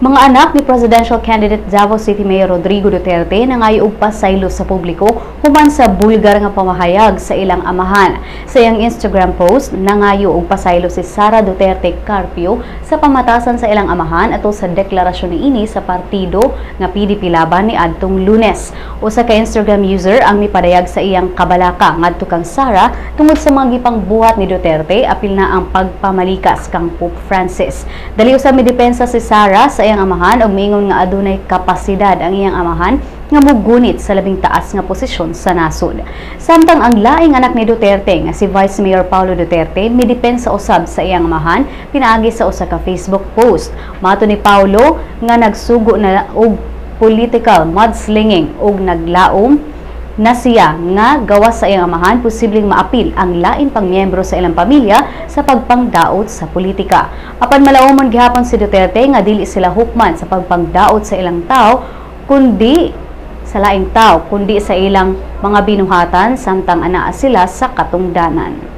Mga anak ni Presidential Candidate Davao City Mayor Rodrigo Duterte nangayo'g pasaylo sa publiko human sa bulgar nga pamahayag sa ilang amahan. Sa iyang Instagram post, nangayo'g pasaylo si Sara Duterte Carpio sa pamatasan sa ilang amahan ato sa deklarasyon niini sa partido nga PDP laban ni adtong Lunes. Usa ka Instagram user ang mipadayag sa iyang kabalaka ngadto kang Sara tungod sa mga gipang buhat ni Duterte apil na ang pagpamalikas kang Pope Francis. Dali usab midepensa si Sara sa iyang amahan og miingon nga adunay kapasidad ang iyang amahan nga mogunit sa labing taas nga posisyon sa nasod. Samtang ang laing anak ni Duterte nga si Vice Mayor Paulo Duterte midepensa usab sa iyang amahan pinaagi sa usa ka Facebook post. Mato ni Paulo nga nagsugo na og political mudslinging og naglaom na siya nga gawas sa iyang amahan posibleng maapil ang lain pang miyembro sa ilang pamilya sa pagpangdaot sa politika. Apan malaumon gihapon si Duterte nga dili sila hukman sa pagpangdaot sa ilang tao kundi sa laing tao kundi sa ilang mga binuhatan samtang anaa sila sa katungdanan.